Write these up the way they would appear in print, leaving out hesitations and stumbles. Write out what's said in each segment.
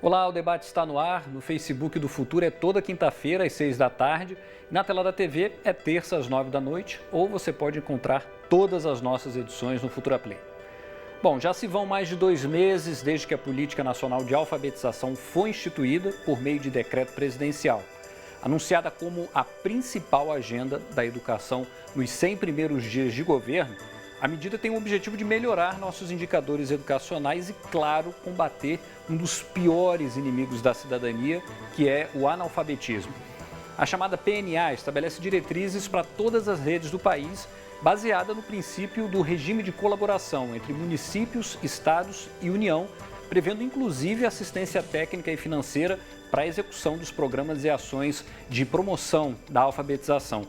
Olá, o debate está no ar. No Facebook do Futuro é toda quinta-feira às 6 da tarde. Na tela da TV é terça às 9 da noite. Ou você pode encontrar todas as nossas edições no Futura Play. Bom, já se vão mais de 2 meses desde que a Política Nacional de Alfabetização foi instituída por meio de decreto presidencial. Anunciada como a principal agenda da educação nos 100 primeiros dias de governo, a medida tem o objetivo de melhorar nossos indicadores educacionais e, claro, combater um dos piores inimigos da cidadania, que é o analfabetismo. A chamada PNA estabelece diretrizes para todas as redes do país, baseada no princípio do regime de colaboração entre municípios, estados e União, prevendo inclusive assistência técnica e financeira para a execução dos programas e ações de promoção da alfabetização.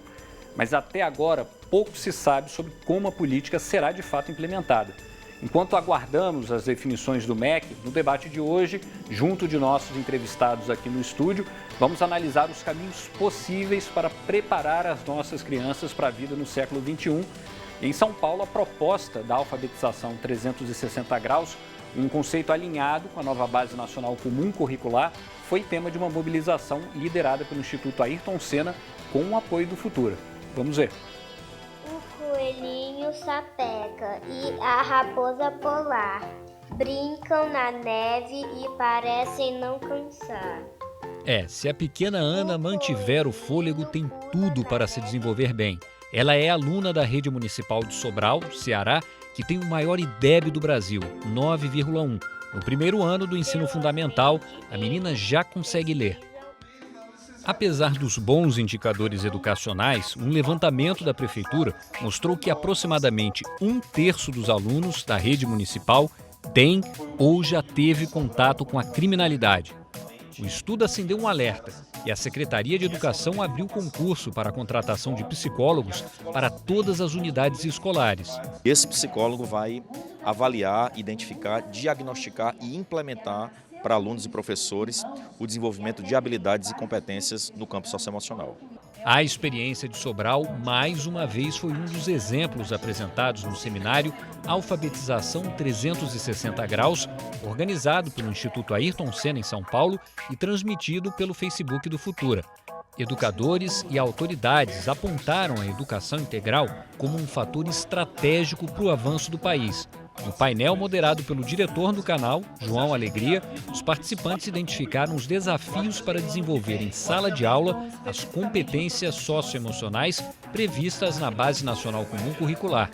Mas até agora, pouco se sabe sobre como a política será de fato implementada. Enquanto aguardamos as definições do MEC, no debate de hoje, junto de nossos entrevistados aqui no estúdio, vamos analisar os caminhos possíveis para preparar as nossas crianças para a vida no século XXI. Em São Paulo, a proposta da alfabetização 360 graus, um conceito alinhado com a nova Base Nacional Comum Curricular, foi tema de uma mobilização liderada pelo Instituto Ayrton Senna com o apoio do Futura. Vamos ver. O coelhinho sapeca e a raposa polar brincam na neve e parecem não cansar. Se a pequena Ana mantiver o fôlego, tem tudo para se desenvolver bem. Ela é aluna da Rede Municipal de Sobral, Ceará, que tem o maior IDEB do Brasil, 9,1. No primeiro ano do ensino fundamental, a menina já consegue ler. Apesar dos bons indicadores educacionais, um levantamento da Prefeitura mostrou que aproximadamente 1/3 dos alunos da rede municipal tem ou já teve contato com a criminalidade. O estudo acendeu um alerta e a Secretaria de Educação abriu concurso para a contratação de psicólogos para todas as unidades escolares. Esse psicólogo vai avaliar, identificar, diagnosticar e implementar para alunos e professores o desenvolvimento de habilidades e competências no campo socioemocional. A experiência de Sobral, mais uma vez, foi um dos exemplos apresentados no seminário Alfabetização 360 Graus, organizado pelo Instituto Ayrton Senna em São Paulo e transmitido pelo Facebook do Futura. Educadores e autoridades apontaram a educação integral como um fator estratégico para o avanço do país. No painel moderado pelo diretor do canal, João Alegria, os participantes identificaram os desafios para desenvolver em sala de aula as competências socioemocionais previstas na Base Nacional Comum Curricular.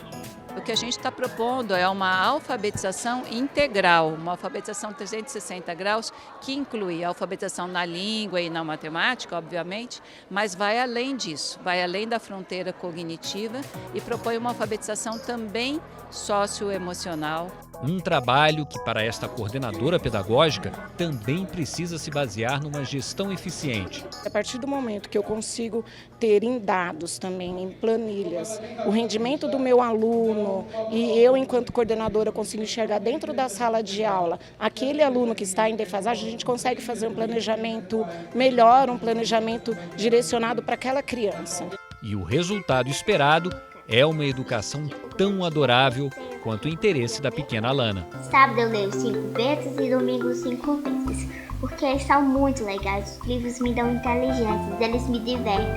O que a gente está propondo é uma alfabetização integral, uma alfabetização 360 graus, que inclui a alfabetização na língua e na matemática, obviamente, mas vai além disso, vai além da fronteira cognitiva e propõe uma alfabetização também socioemocional. Um trabalho que, para esta coordenadora pedagógica, também precisa se basear numa gestão eficiente. A partir do momento que eu consigo ter em dados também, em planilhas, o rendimento do meu aluno e eu, enquanto coordenadora, consigo enxergar dentro da sala de aula aquele aluno que está em defasagem, a gente consegue fazer um planejamento melhor, um planejamento direcionado para aquela criança. E o resultado esperado é uma educação tão adorável quanto o interesse da pequena Lana. Sábado eu leio 5 vezes e domingo 5 vezes, porque eles são muito legais. Os livros me dão inteligência, eles me divertem.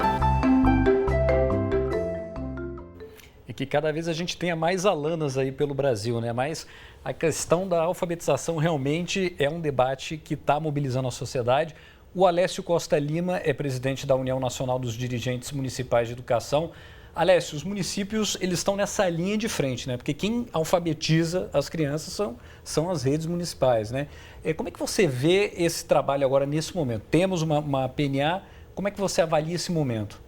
E que cada vez a gente tenha mais alanas aí pelo Brasil, né? Mas a questão da alfabetização realmente é um debate que está mobilizando a sociedade. O Alessio Costa Lima é presidente da União Nacional dos Dirigentes Municipais de Educação. Alessio, os municípios eles estão nessa linha de frente, né? Porque quem alfabetiza as crianças são as redes municipais, né? Como é que você vê esse trabalho agora nesse momento? Temos uma PNA, como é que você avalia esse momento?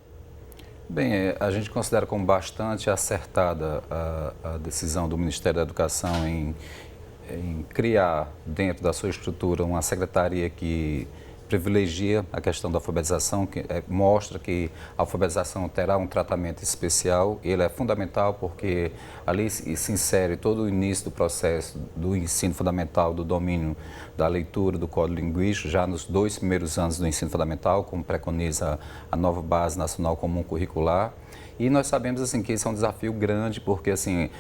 Bem, a gente considera como bastante acertada a decisão do Ministério da Educação em criar dentro da sua estrutura uma secretaria que privilegia a questão da alfabetização, que mostra que a alfabetização terá um tratamento especial. Ele é fundamental porque ali se insere todo o início do processo do ensino fundamental, do domínio da leitura, do código linguístico, já nos 2 primeiros anos do ensino fundamental, como preconiza a nova Base Nacional Comum Curricular. E nós sabemos assim, que esse é um desafio grande, porque assim,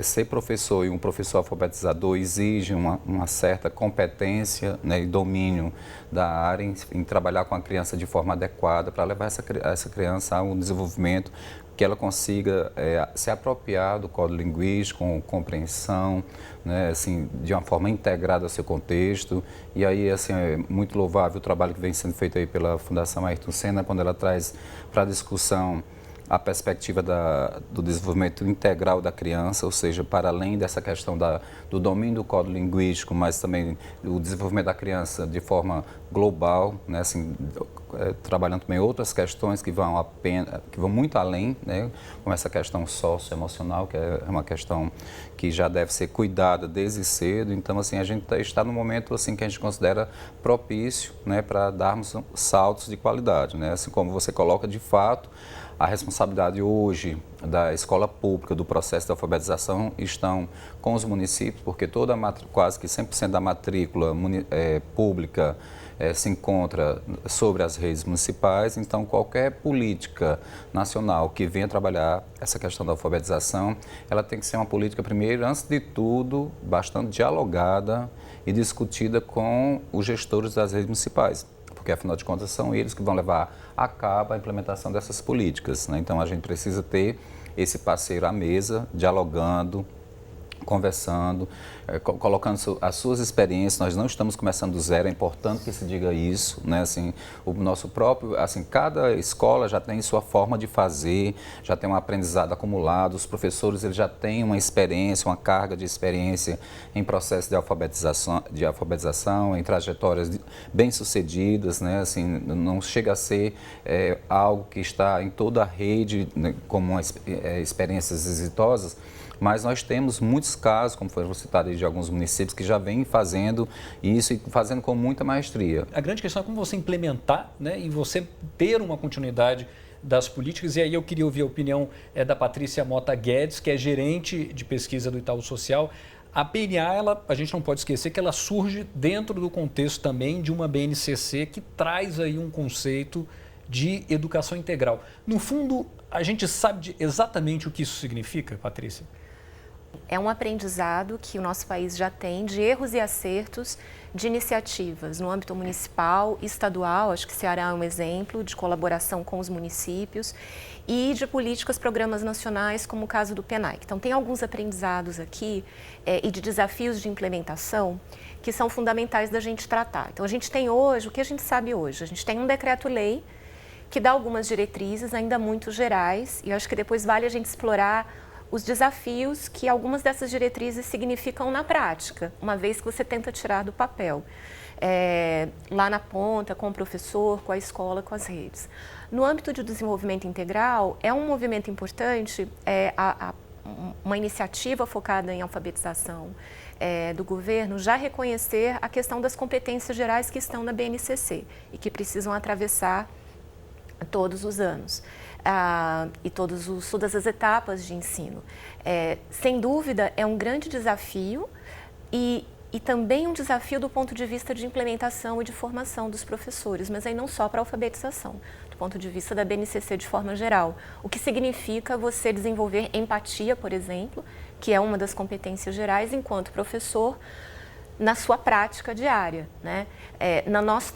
ser professor e um professor alfabetizador exige uma certa competência, né, e domínio da área em trabalhar com a criança de forma adequada para levar essa criança a um desenvolvimento que ela consiga se apropriar do código linguístico, com compreensão, né, assim, de uma forma integrada ao seu contexto. E aí, assim, é muito louvável o trabalho que vem sendo feito aí pela Fundação Ayrton Senna, quando ela traz para a discussão a perspectiva do desenvolvimento integral da criança, ou seja, para além dessa questão do domínio do código linguístico, mas também o desenvolvimento da criança de forma global, né, assim, trabalhando também outras questões que vão muito além, né, como essa questão socioemocional, que é uma questão que já deve ser cuidada desde cedo. Então, assim, a gente está num momento assim que a gente considera propício, né, para darmos saltos de qualidade, né, assim como você coloca de fato. A responsabilidade hoje da escola pública, do processo de alfabetização, estão com os municípios, porque quase que 100% da matrícula pública se encontra sobre as redes municipais. Então, qualquer política nacional que venha trabalhar essa questão da alfabetização, ela tem que ser uma política, primeiro, antes de tudo, bastante dialogada e discutida com os gestores das redes municipais, porque, afinal de contas, são eles que vão levar a cabo a implementação dessas políticas, né? Então, a gente precisa ter esse parceiro à mesa, dialogando, conversando, colocando as suas experiências. Nós não estamos começando do zero, é importante que se diga isso, né? Assim, o nosso próprio, assim, cada escola já tem sua forma de fazer, já tem um aprendizado acumulado, os professores eles já têm uma experiência, uma carga de experiência em processo de alfabetização, em trajetórias bem-sucedidas, né? Assim, não chega a ser algo que está em toda a rede, né, como experiências exitosas. Mas nós temos muitos casos, como foi citado aí, de alguns municípios que já vêm fazendo isso e fazendo com muita maestria. A grande questão é como você implementar, né, e você ter uma continuidade das políticas. E aí eu queria ouvir a opinião da Patrícia Mota Guedes, que é gerente de pesquisa do Itaú Social. A PNA, a gente não pode esquecer que ela surge dentro do contexto também de uma BNCC que traz aí um conceito de educação integral. No fundo, a gente sabe exatamente o que isso significa, Patrícia? É um aprendizado que o nosso país já tem de erros e acertos de iniciativas no âmbito municipal, estadual, acho que Ceará é um exemplo de colaboração com os municípios, e de políticas, programas nacionais, como o caso do PENAI. Então, tem alguns aprendizados aqui e de desafios de implementação que são fundamentais da gente tratar. Então, a gente tem hoje, o que a gente sabe hoje? A gente tem um decreto-lei que dá algumas diretrizes ainda muito gerais, e eu acho que depois vale a gente explorar os desafios que algumas dessas diretrizes significam na prática, uma vez que você tenta tirar do papel, lá na ponta, com o professor, com a escola, com as redes. No âmbito de desenvolvimento integral, é um movimento importante, uma iniciativa focada em alfabetização do governo, já reconhecer a questão das competências gerais que estão na BNCC e que precisam atravessar todos os anos. E todas as etapas de ensino. Sem dúvida, é um grande desafio e também um desafio do ponto de vista de implementação e de formação dos professores, mas aí não só para a alfabetização, do ponto de vista da BNCC de forma geral. O que significa você desenvolver empatia, por exemplo, que é uma das competências gerais enquanto professor, na sua prática diária, né?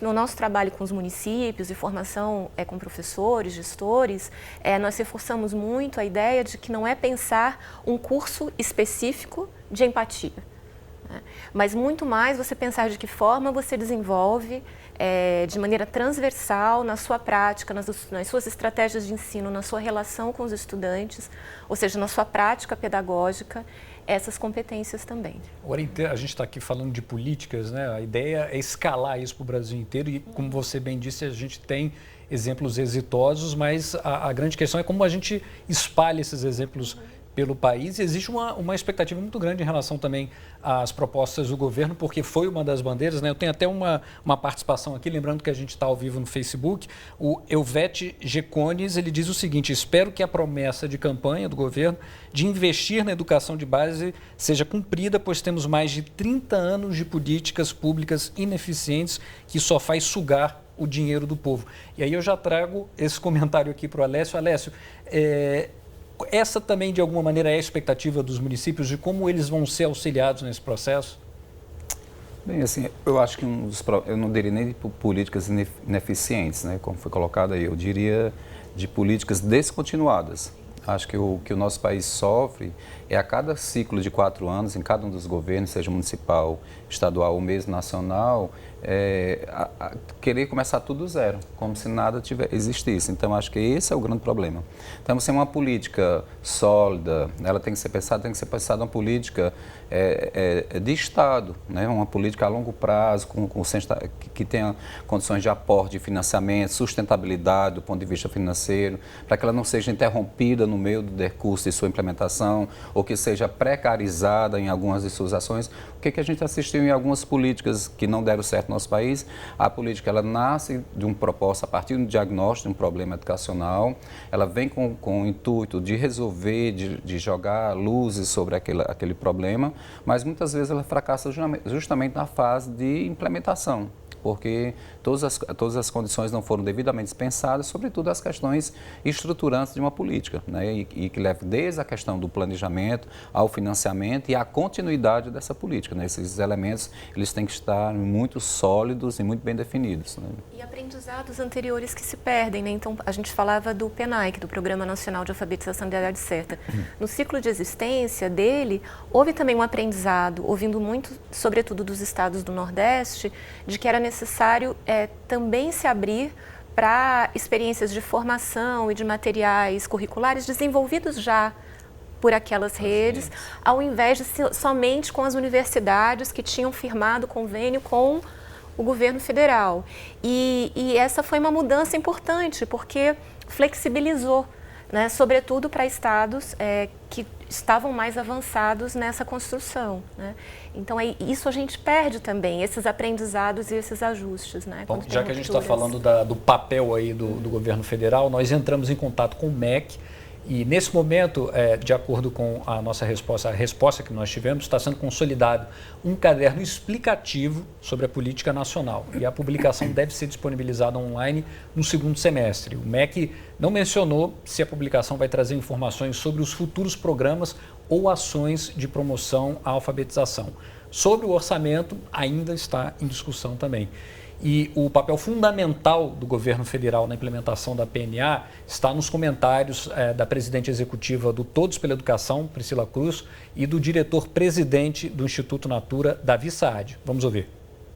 No nosso trabalho com os municípios e formação com professores, gestores, nós reforçamos muito a ideia de que não é pensar um curso específico de empatia, né? Mas muito mais você pensar de que forma você desenvolve de maneira transversal na sua prática, nas suas estratégias de ensino, na sua relação com os estudantes, ou seja, na sua prática pedagógica, essas competências também. Agora, a gente está aqui falando de políticas, né? A ideia é escalar isso para o Brasil inteiro e, como você bem disse, a gente tem exemplos exitosos, mas a grande questão é como a gente espalha esses exemplos pelo país. E existe uma expectativa muito grande em relação também às propostas do governo, porque foi uma das bandeiras, né? Eu tenho até uma participação aqui, lembrando que a gente está ao vivo no Facebook. O Elvete Gecones, ele diz o seguinte: espero que a promessa de campanha do governo de investir na educação de base seja cumprida, pois temos mais de 30 anos de políticas públicas ineficientes que só faz sugar o dinheiro do povo. E aí eu já trago esse comentário aqui para o Alessio. Alessio, essa também, de alguma maneira, é a expectativa dos municípios de como eles vão ser auxiliados nesse processo? Bem, assim, eu acho que eu não diria nem de políticas ineficientes, né, como foi colocado aí, eu diria de políticas descontinuadas. Acho que o nosso país sofre é a cada ciclo de 4 anos, em cada um dos governos, seja municipal, estadual ou mesmo nacional, querer começar tudo do zero, como se nada existisse. Então, acho que esse é o grande problema. Então, você tem uma política sólida, ela tem que ser pensada uma política de Estado, né? Uma política a longo prazo, que tenha condições de aporte, de financiamento, sustentabilidade do ponto de vista financeiro, para que ela não seja interrompida no meio do decurso de sua implementação, ou que seja precarizada em algumas de suas ações. O que a gente assistiu em algumas políticas que não deram certo no nosso país? A política, ela nasce de um propósito, a partir do diagnóstico de um problema educacional, ela vem com o intuito de resolver, de jogar luzes sobre aquele problema, mas muitas vezes ela fracassa justamente na fase de implementação, porque todas as condições não foram devidamente pensadas, sobretudo as questões estruturantes de uma política, né? E que leva desde a questão do planejamento ao financiamento e à continuidade dessa política, né? Esses elementos, eles têm que estar muito sólidos e muito bem definidos, né? E aprendizados anteriores que se perdem, né? Então, a gente falava do PNAE, do Programa Nacional de Alfabetização da Idade Certa. No ciclo de existência dele, houve também um aprendizado, ouvindo muito, sobretudo dos estados do Nordeste, de que era necessário também se abrir para experiências de formação e de materiais curriculares desenvolvidos já por aquelas redes, ao invés de somente com as universidades que tinham firmado convênio com o governo federal. E essa foi uma mudança importante, porque flexibilizou, né, sobretudo para estados que estavam mais avançados nessa construção, né? Então, isso a gente perde também, esses aprendizados e esses ajustes, né? Bom, já que a gente está falando do papel aí do governo federal, nós entramos em contato com o MEC e, nesse momento, de acordo com a nossa resposta, a resposta que nós tivemos, está sendo consolidado um caderno explicativo sobre a política nacional e a publicação deve ser disponibilizada online no segundo semestre. O MEC não mencionou se a publicação vai trazer informações sobre os futuros programas ou ações de promoção à alfabetização. Sobre o orçamento, ainda está em discussão também. E o papel fundamental do governo federal na implementação da PNA está nos comentários da presidente executiva do Todos pela Educação, Priscila Cruz, e do diretor-presidente do Instituto Natura, Davi Saad. Vamos ouvir.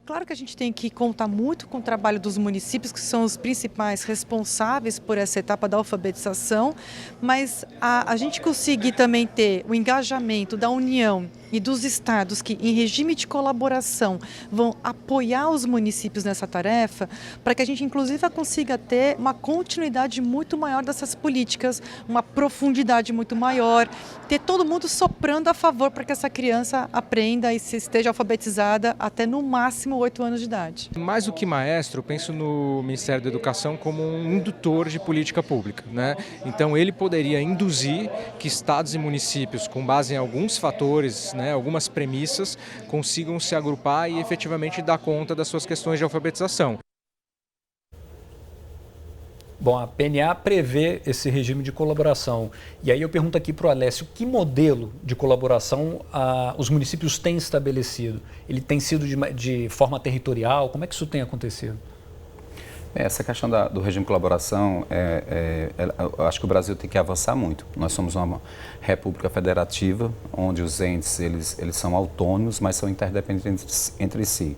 Claro que a gente tem que contar muito com o trabalho dos municípios, que são os principais responsáveis por essa etapa da alfabetização, mas a gente conseguir também ter o engajamento da União e dos estados que, em regime de colaboração, vão apoiar os municípios nessa tarefa, para que a gente, inclusive, consiga ter uma continuidade muito maior dessas políticas, uma profundidade muito maior, ter todo mundo soprando a favor para que essa criança aprenda e se esteja alfabetizada até, no máximo, 8 anos de idade. Mais do que maestro, eu penso no Ministério da Educação como um indutor de política pública, né? Então, ele poderia induzir que estados e municípios, com base em alguns fatores, né, algumas premissas, consigam se agrupar e efetivamente dar conta das suas questões de alfabetização. Bom, a PNA prevê esse regime de colaboração. E aí eu pergunto aqui para o Alessio, que modelo de colaboração os municípios têm estabelecido? Ele tem sido de forma territorial? Como é que isso tem acontecido? Essa questão do regime de colaboração, eu acho que o Brasil tem que avançar muito. Nós somos uma república federativa, onde os entes eles são autônomos, mas são interdependentes entre si.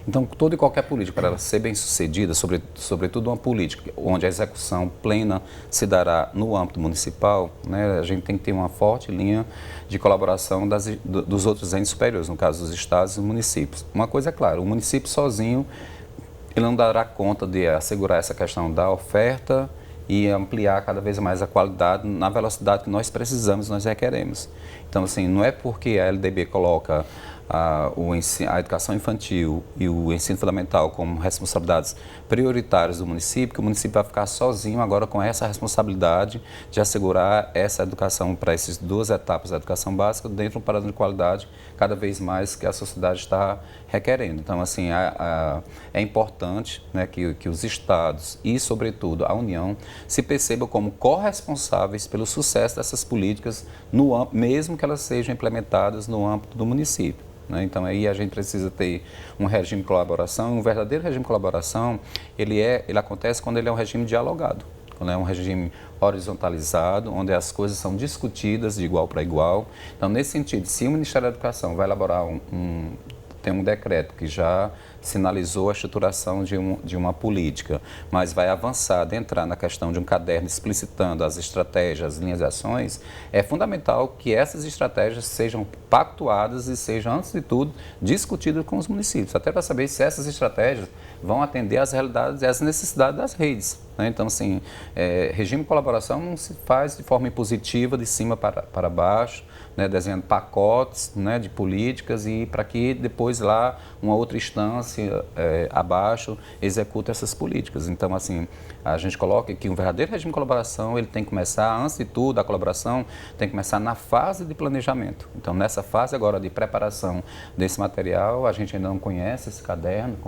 Então, toda e qualquer política, para ela ser bem sucedida, sobretudo uma política onde a execução plena se dará no âmbito municipal, né, a gente tem que ter uma forte linha de colaboração dos outros entes superiores, no caso dos estados e municípios. Uma coisa é clara, o município sozinho ele não dará conta de assegurar essa questão da oferta e ampliar cada vez mais a qualidade na velocidade que nós precisamos, nós requeremos. Então, assim, não é porque a LDB coloca a educação infantil e o ensino fundamental como responsabilidades prioritárias do município, que o município vai ficar sozinho agora com essa responsabilidade de assegurar essa educação para essas duas etapas da educação básica dentro de um padrão de qualidade cada vez mais que a sociedade está requerendo. Então, assim, é importante, né, que os estados e, sobretudo, a União se percebam como corresponsáveis pelo sucesso dessas políticas, mesmo que elas sejam implementadas no âmbito do município. Então, aí a gente precisa ter um regime de colaboração. Um verdadeiro regime de colaboração, ele acontece quando ele é um regime dialogado, quando é um regime horizontalizado, onde as coisas são discutidas de igual para igual. Então, nesse sentido, se o Ministério da Educação vai elaborar tem um decreto que já sinalizou a estruturação de uma política, mas vai avançar de entrar na questão de um caderno explicitando as estratégias, as linhas de ações, é fundamental que essas estratégias sejam pactuadas e sejam, antes de tudo, discutidas com os municípios, até para saber se essas estratégias vão atender às realidades e às necessidades das redes. Então, assim, regime de colaboração não se faz de forma impositiva, de cima para baixo, desenhando pacotes de políticas e para que depois lá uma outra instância abaixo execute essas políticas. Então, assim, a gente coloca que um verdadeiro regime de colaboração, ele tem que começar, antes de tudo, a colaboração tem que começar na fase de planejamento. Então, nessa fase agora de preparação desse material, a gente ainda não conhece esse caderno,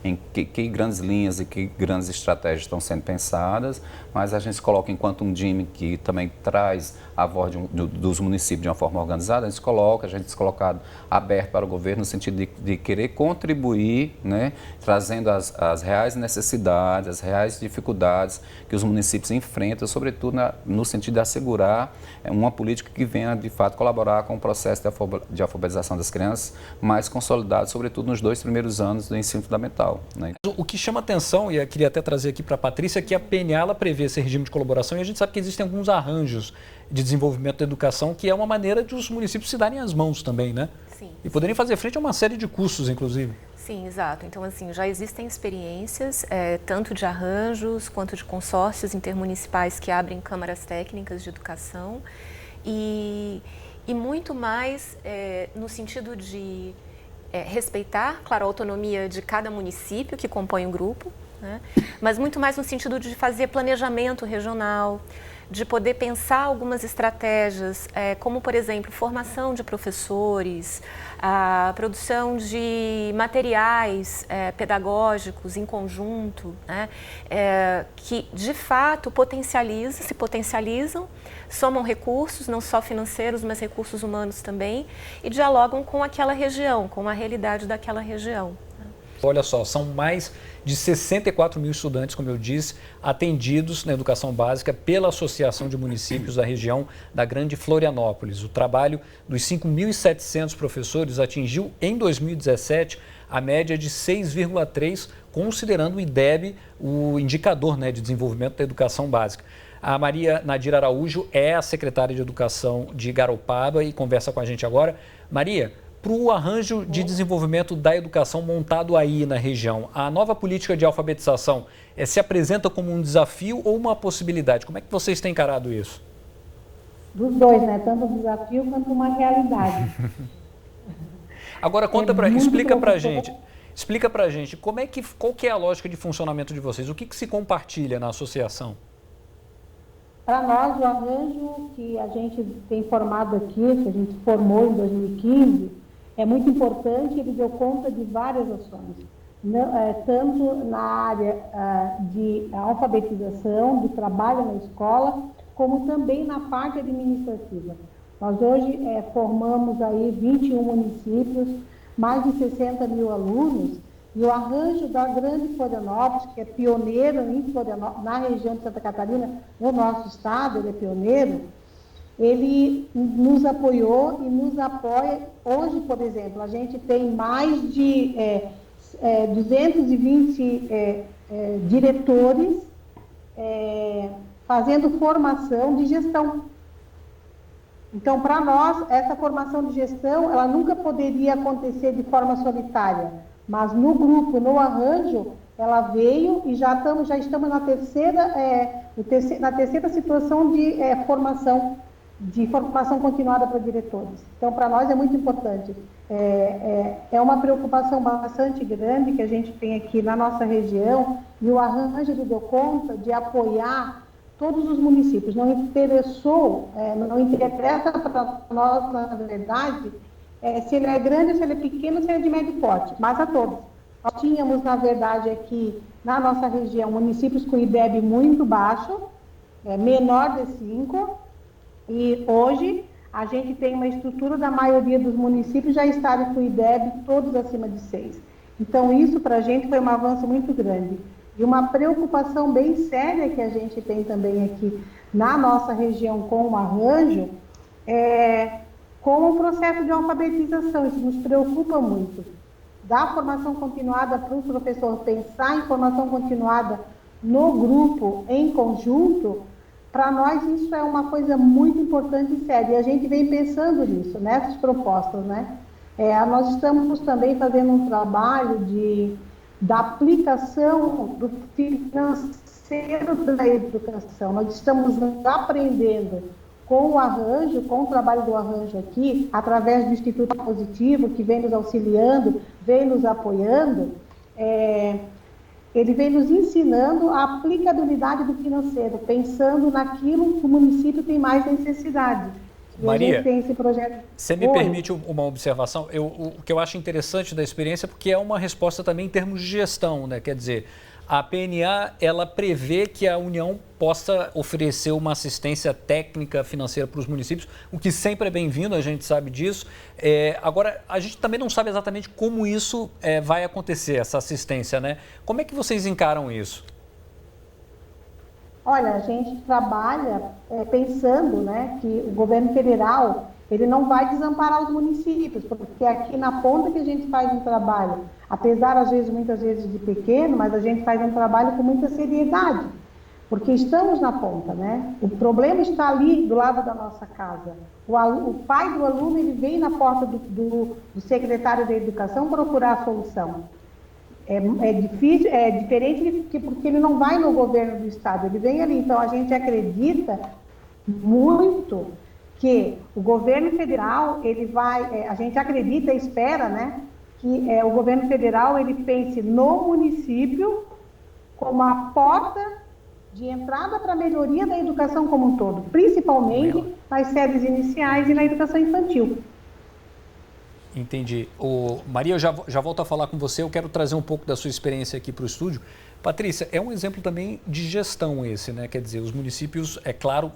em que grandes linhas e que grandes estratégias estão sendo pensadas, mas a gente se coloca enquanto um DIME que também traz a voz dos municípios de uma forma organizada, a gente se colocado aberto para o governo no sentido de querer contribuir, trazendo as reais necessidades, as reais dificuldades que os municípios enfrentam, sobretudo no sentido de assegurar uma política que venha, de fato, colaborar com o processo de alfabetização das crianças mais consolidado, sobretudo nos 2 primeiros anos do ensino fundamental. O que chama atenção, e eu queria até trazer aqui para a Patrícia, é que a PNA prevê esse regime de colaboração e a gente sabe que existem alguns arranjos de desenvolvimento da educação, que é uma maneira de os municípios se darem as mãos também, né? Sim. E poderem fazer frente a uma série de custos, inclusive. Sim, exato. Então, assim, já existem experiências, tanto de arranjos quanto de consórcios intermunicipais que abrem câmaras técnicas de educação e muito mais no sentido de respeitar, claro, a autonomia de cada município que compõe o grupo, mas muito mais no sentido de fazer planejamento regional, de poder pensar algumas estratégias, como, por exemplo, formação de professores, a produção de materiais pedagógicos em conjunto, que, de fato, se potencializam, somam recursos, não só financeiros, mas recursos humanos também, e dialogam com aquela região, com a realidade daquela região. Olha só, são mais de 64 mil estudantes, como eu disse, atendidos na educação básica pela Associação de Municípios da região da Grande Florianópolis. O trabalho dos 5.700 professores atingiu, em 2017, a média de 6,3, considerando o IDEB, o indicador de desenvolvimento da educação básica. A Maria Nadir Araújo é a secretária de Educação de Garopaba e conversa com a gente agora. Maria, para o arranjo de desenvolvimento da educação montado aí na região, a nova política de alfabetização se apresenta como um desafio ou uma possibilidade? Como é que vocês têm encarado isso? Dos dois, tanto um desafio quanto uma realidade. Agora, explica para a gente, qual que é a lógica de funcionamento de vocês? O que se compartilha na associação? Para nós, o arranjo que a gente tem formado aqui, que a gente formou em 2015, é muito importante, ele deu conta de várias ações, tanto na área de alfabetização, do trabalho na escola, como também na parte administrativa. Nós hoje formamos aí 21 municípios, mais de 60 mil alunos, e o arranjo da Grande Florianópolis, que é pioneiro na região de Santa Catarina, no nosso estado, ele é pioneiro, ele nos apoiou e nos apoia. Hoje, por exemplo, a gente tem mais de 220 diretores fazendo formação de gestão. Então, para nós, essa formação de gestão, ela nunca poderia acontecer de forma solitária, mas no grupo, no arranjo, ela veio e já estamos na terceira na terceira situação de formação continuada para diretores. Então, para nós é muito importante. É uma preocupação bastante grande que a gente tem aqui na nossa região, e o arranjo deu conta de apoiar todos os municípios. Não interessa para nós, na verdade, se ele é grande, se ele é pequeno, se ele é de médio porte, mas a todos. Nós tínhamos, na verdade, aqui na nossa região, municípios com IDEB muito baixo, menor de 5, e hoje a gente tem uma estrutura da maioria dos municípios já estarem com IDEB todos acima de 6. Então, isso para a gente foi um avanço muito grande. E uma preocupação bem séria que a gente tem também aqui na nossa região com o arranjo com o processo de alfabetização. Isso nos preocupa muito. Dar formação continuada para o professor, pensar em formação continuada no grupo, em conjunto, para nós isso é uma coisa muito importante e séria. E a gente vem pensando nisso, nessas propostas, né? Nós estamos também fazendo um trabalho da aplicação do financeiro da educação. Nós estamos aprendendo com o arranjo, com o trabalho do arranjo aqui, através do Instituto Positivo, que vem nos auxiliando, vem nos apoiando, ele vem nos ensinando a aplicabilidade do financeiro, pensando naquilo que o município tem mais necessidade. Maria, tem esse projeto. Você me permite uma observação? O que eu acho interessante da experiência, porque é uma resposta também em termos de gestão, né? Quer dizer, a PNA, ela prevê que a União possa oferecer uma assistência técnica financeira para os municípios, o que sempre é bem-vindo, a gente sabe disso. Agora, a gente também não sabe exatamente como isso vai acontecer, essa assistência, né? Como é que vocês encaram isso? Olha, a gente trabalha pensando, né, que o governo federal ele não vai desamparar os municípios, porque aqui na ponta que a gente faz um trabalho, apesar, muitas vezes de pequeno, mas a gente faz um trabalho com muita seriedade, porque estamos na ponta, né? O problema está ali do lado da nossa casa. O pai do aluno, ele vem na porta do secretário da Educação procurar a solução. É difícil, é diferente porque ele não vai no governo do estado, ele vem ali. Então, a gente acredita muito que o governo federal, a gente acredita e espera, né, que o governo federal, ele pense no município como a porta de entrada para a melhoria da educação como um todo, principalmente nas séries iniciais e na educação infantil. Entendi. Maria, eu já volto a falar com você, eu quero trazer um pouco da sua experiência aqui para o estúdio. Patrícia, é um exemplo também de gestão esse, né? Quer dizer, os municípios, é claro,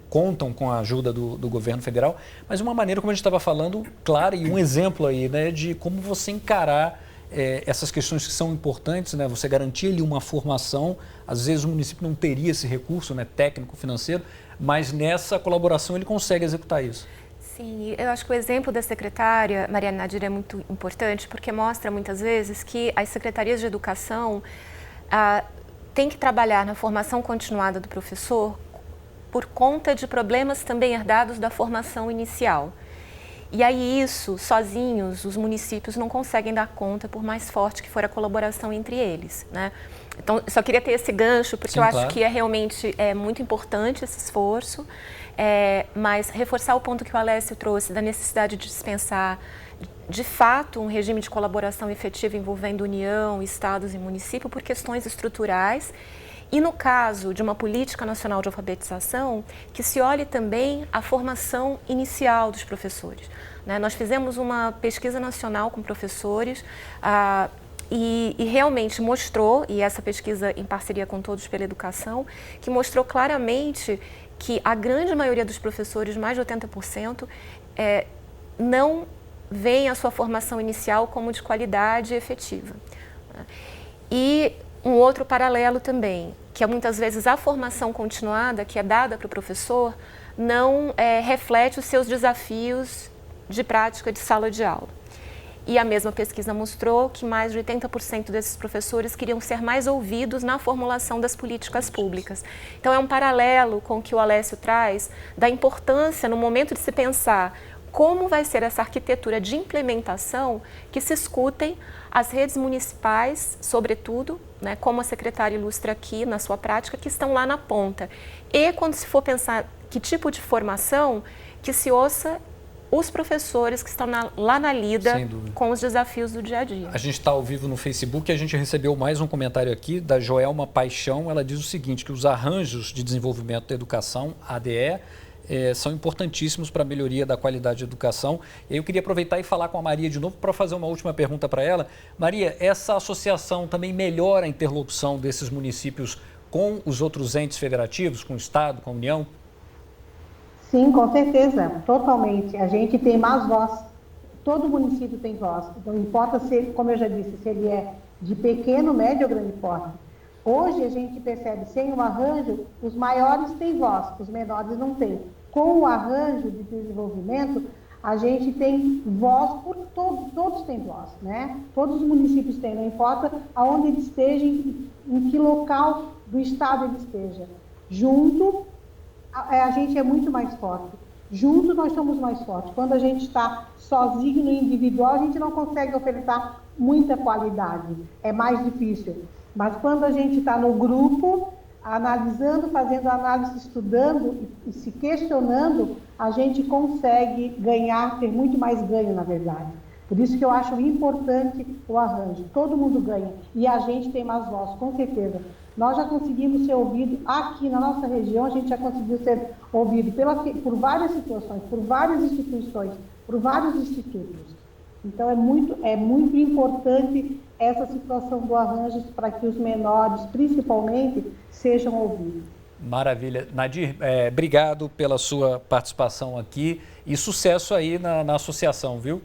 contam com a ajuda do governo federal, mas uma maneira, como a gente estava falando, clara, e um exemplo aí, né, de como você encarar essas questões que são importantes, né? Você garantir ali uma formação, às vezes o município não teria esse recurso, né, técnico, financeiro, mas nessa colaboração ele consegue executar isso. Sim, eu acho que o exemplo da secretária Mariana Nadir é muito importante, porque mostra muitas vezes que as secretarias de educação têm que trabalhar na formação continuada do professor por conta de problemas também herdados da formação inicial. E aí isso, sozinhos, os municípios não conseguem dar conta, por mais forte que for a colaboração entre eles, né? Então, eu só queria ter esse gancho, porque eu acho que realmente muito importante esse esforço, mas reforçar o ponto que o Alessio trouxe da necessidade de dispensar, de fato, um regime de colaboração efetiva envolvendo União, Estados e município por questões estruturais. E no caso de uma política nacional de alfabetização, que se olhe também a formação inicial dos professores, né? Nós fizemos uma pesquisa nacional com professores e realmente mostrou, e essa pesquisa em parceria com Todos pela Educação, que mostrou claramente que a grande maioria dos professores, mais de 80%, não veem a sua formação inicial como de qualidade efetiva. E um outro paralelo também, que é muitas vezes a formação continuada que é dada para o professor não reflete os seus desafios de prática de sala de aula. E a mesma pesquisa mostrou que mais de 80% desses professores queriam ser mais ouvidos na formulação das políticas públicas. Então é um paralelo com o que o Alessio traz da importância no momento de se pensar como vai ser essa arquitetura de implementação que se escutem as redes municipais, sobretudo, né, como a secretária ilustra aqui na sua prática, que estão lá na ponta. E quando se for pensar que tipo de formação, que se ouça os professores que estão lá na lida com os desafios do dia a dia. A gente está ao vivo no Facebook e a gente recebeu mais um comentário aqui da Joelma Paixão. Ela diz o seguinte, que os arranjos de desenvolvimento da educação, ADE, são importantíssimos para a melhoria da qualidade da educação. Eu queria aproveitar e falar com a Maria de novo para fazer uma última pergunta para ela. Maria, essa associação também melhora a interlocução desses municípios com os outros entes federativos, com o Estado, com a União? Sim, com certeza, totalmente. A gente tem mais voz. Todo município tem voz. Não importa se ele, como eu já disse, se ele é de pequeno, médio ou grande porte. Hoje a gente percebe, sem o arranjo, os maiores têm voz, os menores não têm. Com o arranjo de desenvolvimento, a gente tem voz por todos têm voz, né? Todos os municípios têm, não importa aonde ele esteja, em que local do estado ele esteja. Junto, a gente é muito mais forte. Junto nós somos mais fortes. Quando a gente está sozinho no individual, a gente não consegue ofertar muita qualidade. É mais difícil. Mas quando a gente está no grupo, analisando, fazendo análise, estudando e se questionando, a gente consegue ganhar, ter muito mais ganho, na verdade. Por isso que eu acho importante o arranjo. Todo mundo ganha. E a gente tem mais voz, com certeza. Nós já conseguimos ser ouvidos aqui na nossa região, a gente já conseguiu ser ouvido por várias situações, por várias instituições, por vários institutos. Então é muito importante essa situação do arranjo para que os menores, principalmente, sejam ouvidos. Maravilha. Nadir, obrigado pela sua participação aqui e sucesso aí na associação, viu?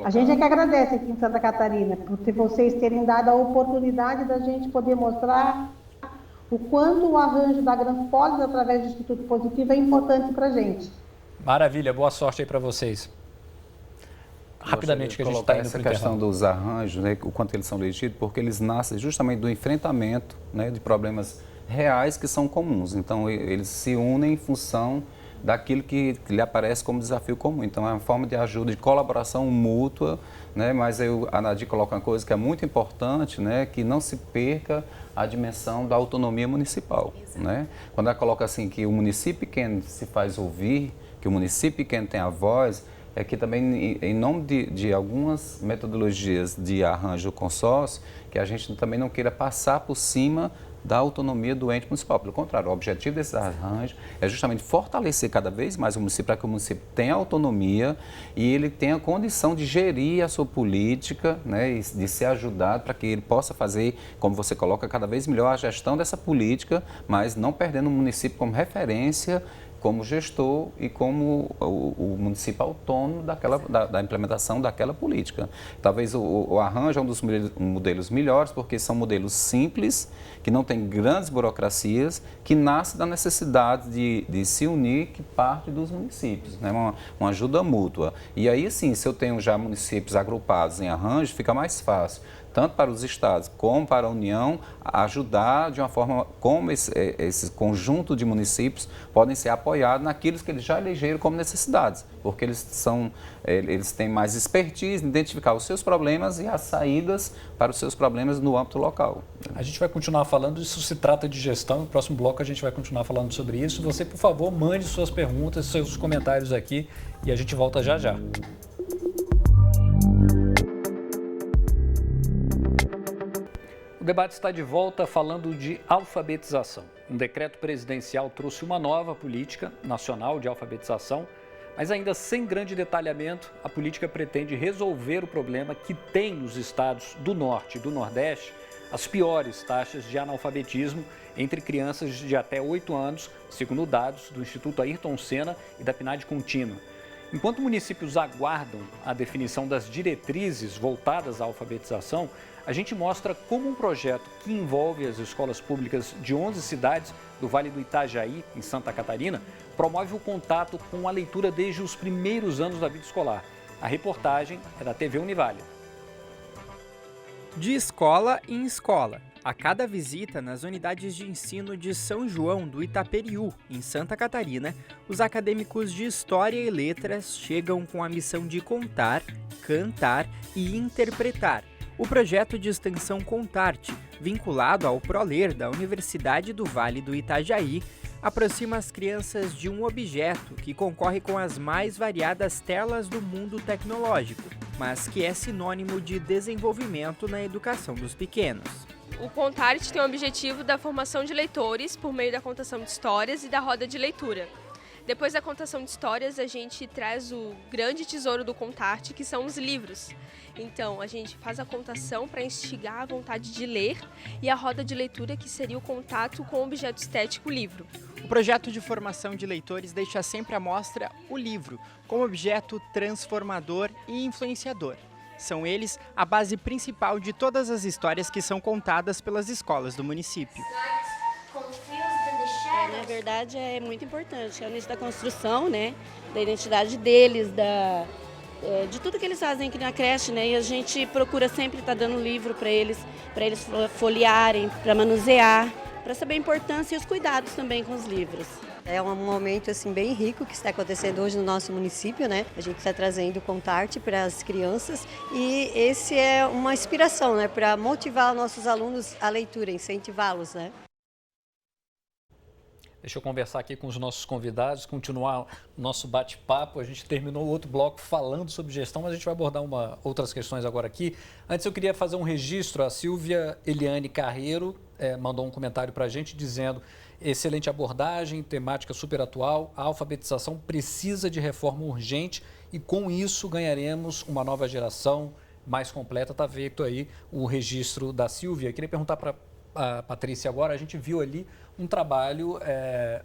A gente é que agradece aqui em Santa Catarina por vocês terem dado a oportunidade da gente poder mostrar o quanto o arranjo da Gran Foz, através do Instituto Positivo, é importante para a gente. Maravilha, boa sorte aí para vocês. Rapidamente que a gente está indo essa questão dos arranjos, né, o quanto eles são legítimos, porque eles nascem justamente do enfrentamento, né, de problemas reais que são comuns. Então, eles se unem em função daquilo que lhe aparece como desafio comum. Então, é uma forma de ajuda, de colaboração mútua, né? Mas a Nadir coloca uma coisa que é muito importante, né? Que não se perca a dimensão da autonomia municipal, né? Quando ela coloca assim que o município pequeno se faz ouvir, que o município pequeno tem a voz, é que também, em nome de algumas metodologias de arranjo consórcio, que a gente também não queira passar por cima da autonomia do ente municipal. Pelo contrário, o objetivo desses arranjos é justamente fortalecer cada vez mais o município para que o município tenha autonomia e ele tenha condição de gerir a sua política, né, e de ser ajudado para que ele possa fazer, como você coloca, cada vez melhor a gestão dessa política, mas não perdendo o município como referência, como gestor e como o município autônomo da implementação daquela política. Talvez o arranjo é um dos modelos melhores, porque são modelos simples, que não tem grandes burocracias, que nasce da necessidade de se unir, que parte dos municípios, né? Uma ajuda mútua. E aí, sim, se eu tenho já municípios agrupados em arranjo, fica mais fácil, tanto para os estados como para a União, ajudar de uma forma como esse conjunto de municípios podem ser apoiados naquilo que eles já elegeram como necessidades, porque eles têm mais expertise em identificar os seus problemas e as saídas para os seus problemas no âmbito local. A gente vai continuar falando, isso se trata de gestão, no próximo bloco a gente vai continuar falando sobre isso. Você, por favor, mande suas perguntas, seus comentários aqui e a gente volta já já. O debate está de volta falando de alfabetização. Um decreto presidencial trouxe uma nova política nacional de alfabetização, mas ainda sem grande detalhamento, a política pretende resolver o problema que tem nos estados do Norte e do Nordeste as piores taxas de analfabetismo entre crianças de até 8 anos, segundo dados do Instituto Ayrton Senna e da PNAD Contínua. Enquanto municípios aguardam a definição das diretrizes voltadas à alfabetização, a gente mostra como um projeto que envolve as escolas públicas de 11 cidades do Vale do Itajaí, em Santa Catarina, promove o contato com a leitura desde os primeiros anos da vida escolar. A reportagem é da TV Univale. De escola em escola, A cada visita nas unidades de ensino de São João do Itaperiú, em Santa Catarina, os acadêmicos de História e Letras chegam com a missão de contar, cantar e interpretar. O projeto de extensão Contarte, vinculado ao ProLer da Universidade do Vale do Itajaí, aproxima as crianças de um objeto que concorre com as mais variadas telas do mundo tecnológico, mas que é sinônimo de desenvolvimento na educação dos pequenos. O Contarte tem o objetivo da formação de leitores por meio da contação de histórias e da roda de leitura. Depois da contação de histórias, a gente traz o grande tesouro do Contarte, que são os livros. Então, a gente faz a contação para instigar a vontade de ler e a roda de leitura, que seria o contato com o objeto estético, o livro. O projeto de formação de leitores deixa sempre à mostra o livro como objeto transformador e influenciador. São eles a base principal de todas as histórias que são contadas pelas escolas do município. Na verdade, é muito importante, é o início da construção, né, da identidade deles, de tudo que eles fazem aqui na creche, né, e a gente procura sempre estar dando livro para eles folhearem, para manusear, para saber a importância e os cuidados também com os livros. É um momento assim, bem rico que está acontecendo hoje no nosso município, né? A gente está trazendo o Contarte para as crianças e esse é uma inspiração, né, para motivar nossos alunos à leitura, incentivá-los, né? Deixa eu conversar aqui com os nossos convidados, continuar o nosso bate-papo. A gente terminou o outro bloco falando sobre gestão, mas a gente vai abordar outras questões agora aqui. Antes eu queria fazer um registro. A Silvia Eliane Carreiro mandou um comentário para a gente dizendo: excelente abordagem, temática super atual, a alfabetização precisa de reforma urgente e com isso ganharemos uma nova geração mais completa. Está feito aí o registro da Silvia. Eu queria perguntar para a Patrícia agora, a gente viu ali um trabalho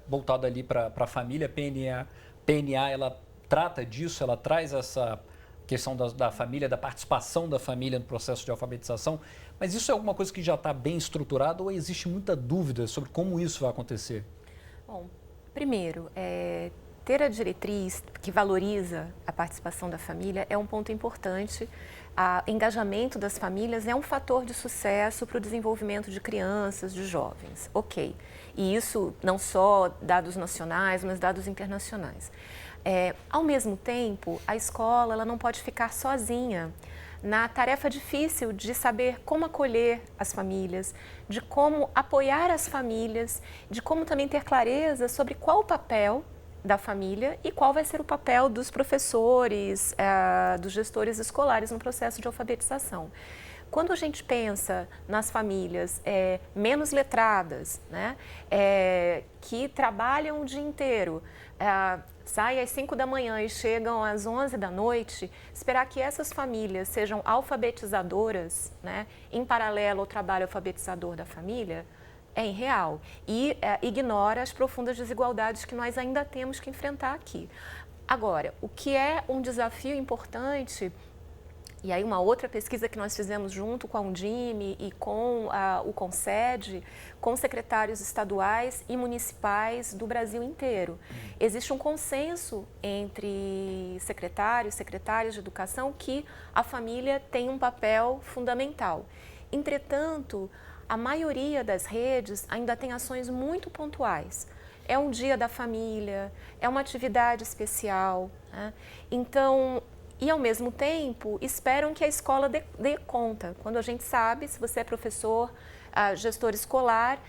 voltado ali para a família. PNA, ela trata disso, ela traz essa questão da família, da participação da família no processo de alfabetização, mas isso é alguma coisa que já está bem estruturado ou existe muita dúvida sobre como isso vai acontecer? Bom, primeiro, ter a diretriz que valoriza a participação da família é um ponto importante. O engajamento das famílias é um fator de sucesso para o desenvolvimento de crianças, de jovens. Ok. E isso não só dados nacionais, mas dados internacionais. Ao mesmo tempo, a escola ela não pode ficar sozinha na tarefa difícil de saber como acolher as famílias, de como apoiar as famílias, de como também ter clareza sobre qual o papel da família e qual vai ser o papel dos professores, dos gestores escolares no processo de alfabetização. Quando a gente pensa nas famílias menos letradas, né, que trabalham o dia inteiro, saem às 5 da manhã e chegam às 11 da noite, esperar que essas famílias sejam alfabetizadoras, né, em paralelo ao trabalho alfabetizador da família, é irreal e ignora as profundas desigualdades que nós ainda temos que enfrentar aqui. Agora, o que é um desafio importante, e aí uma outra pesquisa que nós fizemos junto com a Undime e com o Conced, com secretários estaduais e municipais do Brasil inteiro. Existe um consenso entre secretários de educação que a família tem um papel fundamental. Entretanto, a maioria das redes ainda tem ações muito pontuais. É um dia da família, é uma atividade especial, né? Então, e ao mesmo tempo, esperam que a escola dê conta. Quando a gente sabe, se você é professor, gestor escolar,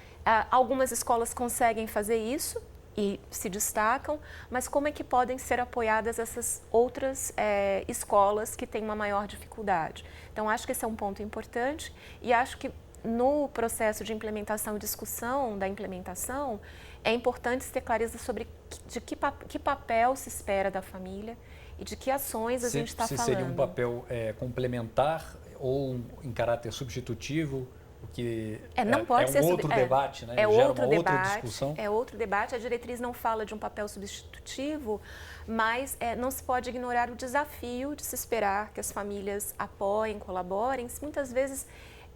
algumas escolas conseguem fazer isso e se destacam, mas como é que podem ser apoiadas essas outras escolas que têm uma maior dificuldade? Então, acho que esse é um ponto importante e acho que no processo de implementação e discussão da implementação, é importante ter clareza sobre de que papel se espera da família e de que ações a gente está falando. Se seria um papel complementar ou em caráter substitutivo, o que não pode ser outro debate, né? É outro debate, outra discussão. É outro debate. A diretriz não fala de um papel substitutivo, mas não se pode ignorar o desafio de se esperar que as famílias apoiem, colaborem. Muitas vezes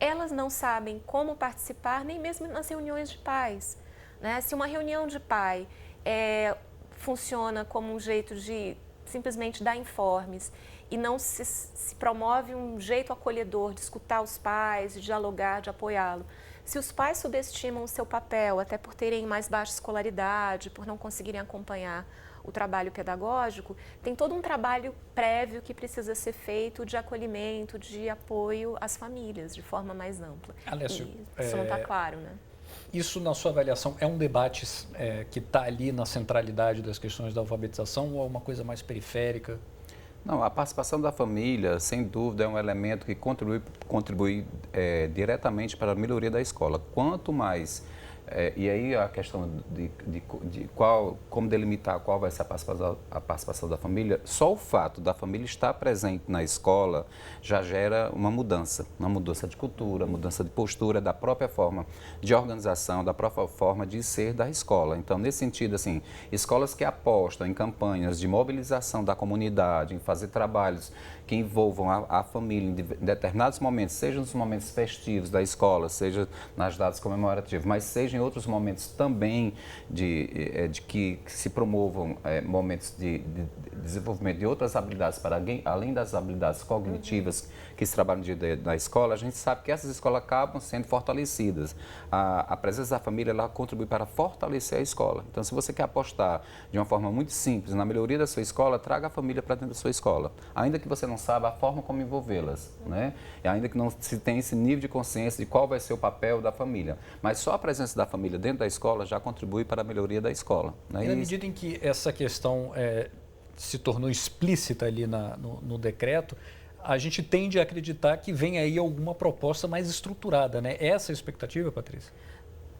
elas não sabem como participar, nem mesmo nas reuniões de pais, né? Se uma reunião de pai funciona como um jeito de simplesmente dar informes e não se promove um jeito acolhedor de escutar os pais, de dialogar, de apoiá-lo, Se os pais subestimam o seu papel, até por terem mais baixa escolaridade, por não conseguirem acompanhar o trabalho pedagógico, tem todo um trabalho prévio que precisa ser feito de acolhimento, de apoio às famílias, de forma mais ampla. Alessio, isso não está claro, né? Isso, na sua avaliação, é um debate que está ali na centralidade das questões da alfabetização ou é uma coisa mais periférica? Não, a participação da família, sem dúvida, é um elemento que contribui diretamente para a melhoria da escola. Quanto mais, e aí a questão de como delimitar qual vai ser a participação da família, só o fato da família estar presente na escola já gera uma mudança de cultura, mudança de postura, da própria forma de organização, da própria forma de ser da escola. Então, nesse sentido, assim, escolas que apostam em campanhas de mobilização da comunidade, em fazer trabalhos que envolvam a família em determinados momentos, seja nos momentos festivos da escola, seja nas datas comemorativas, mas seja em outros momentos também de que se promovam momentos de desenvolvimento de outras habilidades, para além das habilidades cognitivas que se trabalham no dia da escola, a gente sabe que essas escolas acabam sendo fortalecidas. A presença da família ela contribui para fortalecer a escola. Então, se você quer apostar de uma forma muito simples na melhoria da sua escola, traga a família para dentro da sua escola. Ainda que você não saiba a forma como envolvê-las, né? E ainda que não se tenha esse nível de consciência de qual vai ser o papel da família. Mas só a presença da família dentro da escola já contribui para a melhoria da escola. Né? E na medida em que essa questão se tornou explícita ali no decreto, a gente tende a acreditar que vem aí alguma proposta mais estruturada, né? Essa é a expectativa, Patrícia?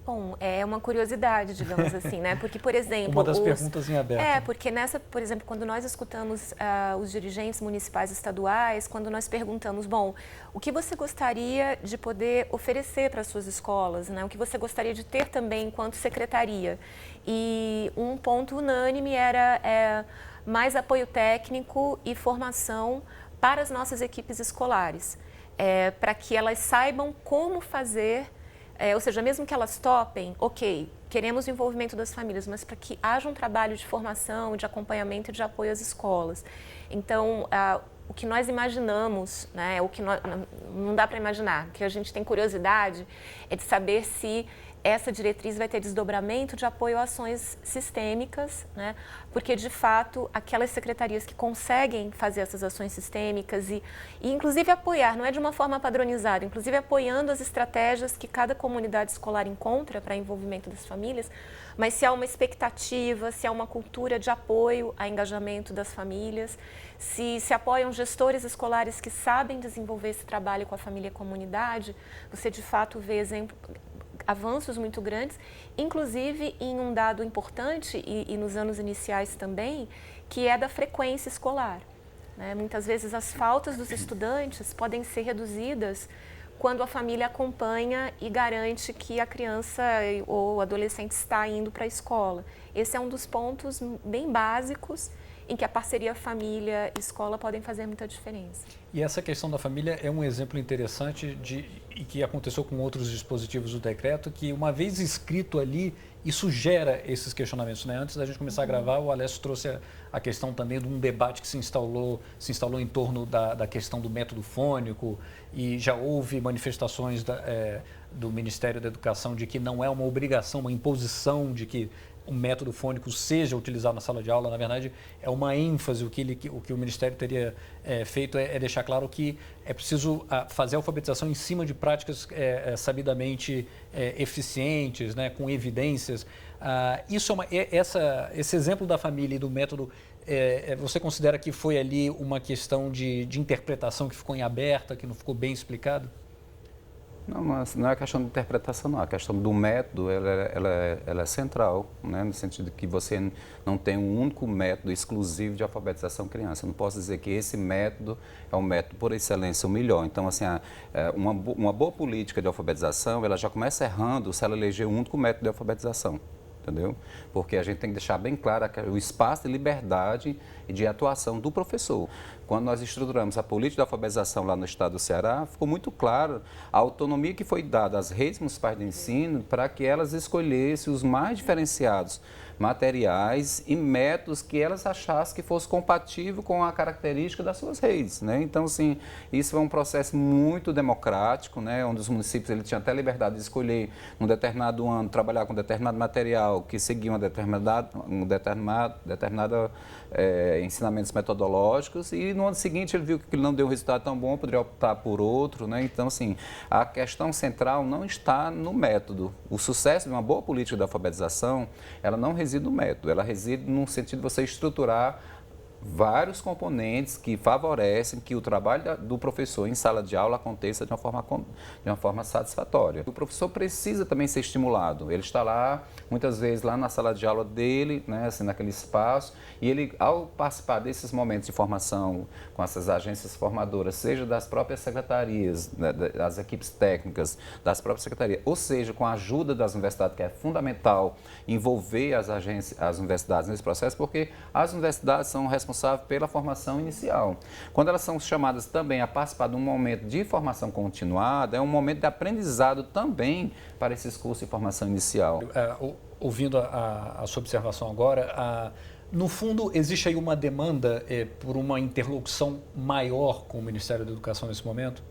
Bom, é uma curiosidade, digamos assim, né? Porque, por exemplo... Uma das perguntas em aberto. Porque por exemplo, quando nós escutamos os dirigentes municipais e estaduais, quando nós perguntamos, bom, o que você gostaria de poder oferecer para as suas escolas, né? O que você gostaria de ter também enquanto secretaria? E um ponto unânime era mais apoio técnico e formação para as nossas equipes escolares, para que elas saibam como fazer... ou seja, mesmo que elas topem, ok, queremos o envolvimento das famílias, mas para que haja um trabalho de formação, de acompanhamento e de apoio às escolas. Então, o que nós imaginamos, né, o que não dá para imaginar, o que a gente tem curiosidade é de saber se essa diretriz vai ter desdobramento de apoio a ações sistêmicas, né? Porque, de fato, aquelas secretarias que conseguem fazer essas ações sistêmicas e inclusive, apoiar, não é de uma forma padronizada, inclusive apoiando as estratégias que cada comunidade escolar encontra para envolvimento das famílias, mas se há uma expectativa, se há uma cultura de apoio a engajamento das famílias, se apoiam gestores escolares que sabem desenvolver esse trabalho com a família e a comunidade, você, de fato, vê avanços muito grandes, inclusive em um dado importante e nos anos iniciais também, que é da frequência escolar, né? Muitas vezes as faltas dos estudantes podem ser reduzidas quando a família acompanha e garante que a criança ou adolescente está indo para a escola. Esse é um dos pontos bem básicos em que a parceria família-escola podem fazer muita diferença. E essa questão da família é um exemplo interessante e que aconteceu com outros dispositivos do decreto, que uma vez escrito ali, isso gera esses questionamentos, né? Antes da gente começar a gravar, o Alessio trouxe a questão também de um debate que se instalou em torno da questão do método fônico, e já houve manifestações do Ministério da Educação de que não é uma obrigação, uma imposição de que o método fônico seja utilizado na sala de aula. Na verdade, é uma ênfase. O que o Ministério teria feito é deixar claro que é preciso fazer a alfabetização em cima de práticas sabidamente eficientes, né, com evidências. Esse exemplo da família e do método, você considera que foi ali uma questão de interpretação que ficou em aberta, que não ficou bem explicado? Não é questão de interpretação, não. A questão do método, ela é central, né? No sentido de que você não tem um único método exclusivo de alfabetização criança. Eu não posso dizer que esse método é um método por excelência o melhor. Então, assim, uma boa política de alfabetização, ela já começa errando se ela eleger um único método de alfabetização. Entendeu? Porque a gente tem que deixar bem claro o espaço de liberdade e de atuação do professor. Quando nós estruturamos a política de alfabetização lá no estado do Ceará, ficou muito claro a autonomia que foi dada às redes municipais de ensino para que elas escolhessem os mais diferenciados materiais e métodos que elas achassem que fosse compatível com a característica das suas redes, né? Então, assim, isso é um processo muito democrático, né? Onde os municípios ele tinham até liberdade de escolher num determinado ano trabalhar com determinado material que seguia uma determinada ensinamentos metodológicos, e no ano seguinte ele viu que ele não deu um resultado tão bom, poderia optar por outro, né? Então, assim, a questão central não está no método. O sucesso de uma boa política de alfabetização, ela não reside no método, ela reside no sentido de você estruturar vários componentes que favorecem que o trabalho do professor em sala de aula aconteça de uma forma satisfatória. O professor precisa também ser estimulado. Ele está lá, muitas vezes, lá na sala de aula dele, né, assim, naquele espaço, e ele, ao participar desses momentos de formação com essas agências formadoras, seja das próprias secretarias, das equipes técnicas, das próprias secretarias, ou seja, com a ajuda das universidades, que é fundamental envolver as universidades nesse processo, porque as universidades são responsáveis pela formação inicial. Quando elas são chamadas também a participar de um momento de formação continuada, é um momento de aprendizado também para esses cursos de formação inicial. Ouvindo a sua observação agora, no fundo, existe aí uma demanda por uma interlocução maior com o Ministério da Educação nesse momento?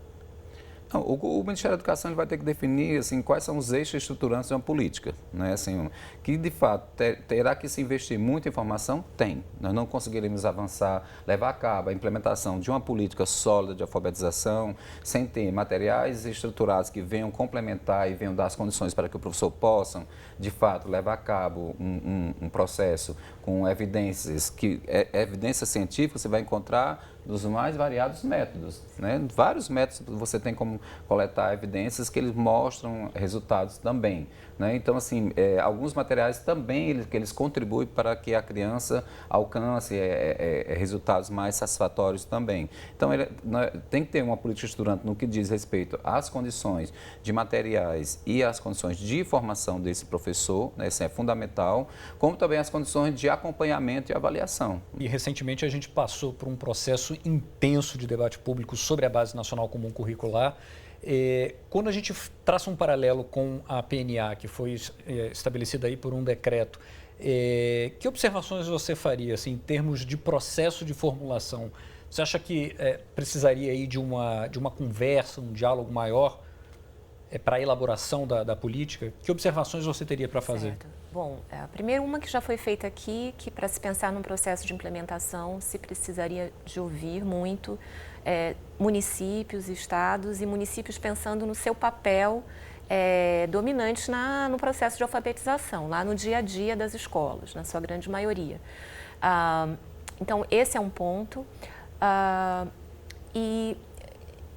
Não, o Ministério da Educação ele vai ter que definir assim, quais são os eixos estruturantes de uma política, né? Assim, que de fato terá que se investir muito em formação? Tem. Nós não conseguiremos avançar, levar a cabo a implementação de uma política sólida de alfabetização sem ter materiais estruturados que venham complementar e venham dar as condições para que o professor possa, de fato, levar a cabo um processo com evidências, evidência científica você vai encontrar dos mais variados métodos, né? Vários métodos você tem como coletar evidências que eles mostram resultados também, né? Então, assim, alguns materiais também que eles contribuem para que a criança alcance resultados mais satisfatórios também. Então, tem que ter uma política estruturante no que diz respeito às condições de materiais e às condições de formação desse professor, né? Isso é fundamental, como também as condições de acompanhamento e avaliação. E recentemente a gente passou por um processo intenso de debate público sobre a Base Nacional Comum Curricular. Quando a gente traça um paralelo com a PNA, que foi estabelecida aí por um decreto, que observações você faria assim, em termos de processo de formulação? Você acha que precisaria aí de uma conversa, um diálogo maior para a elaboração da política? Que observações você teria para fazer? Certo. Bom, primeiro uma que já foi feita aqui, que para se pensar num processo de implementação se precisaria de ouvir muito municípios, estados e municípios pensando no seu papel dominante no processo de alfabetização, lá no dia a dia das escolas, na sua grande maioria. Então, esse é um ponto.